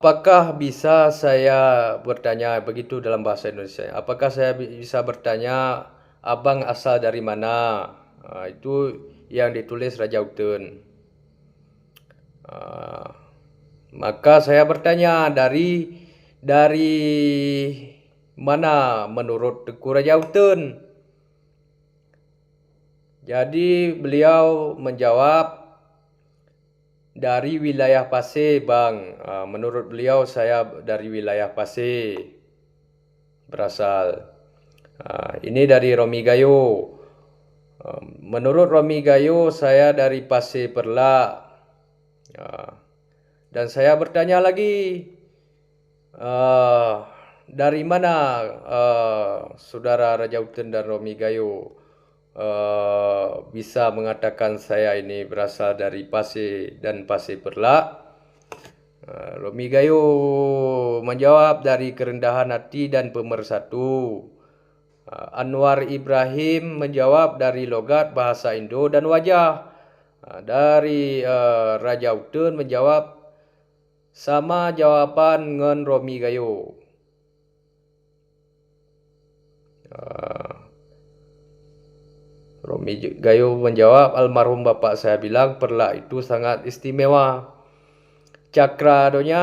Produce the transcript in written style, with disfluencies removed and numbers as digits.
Apakah bisa saya bertanya begitu dalam bahasa Indonesia? Apakah saya bisa bertanya, abang asal dari mana? Itu yang ditulis Raja Uten. Maka saya bertanya, dari mana menurut Tengku Raja Uten? Jadi beliau menjawab, dari wilayah Pasir, bang. Menurut beliau saya dari wilayah Pasir berasal. Ini dari Romi Gayo. Menurut Romi Gayo saya dari Pasir Perlak. Dan saya bertanya lagi, dari mana saudara Raja Uten dan Romi Gayo bisa mengatakan saya ini berasal dari Pasir dan Pasir Perlak? Romi Gayo menjawab, dari kerendahan hati dan pemersatu. Anwar Ibrahim menjawab, dari logat bahasa Indo dan wajah. Dari Raja Uten menjawab, sama jawaban dengan Romi Gayo. Romi Gayo menjawab, almarhum bapak saya bilang Perlak itu sangat istimewa. Cakra donya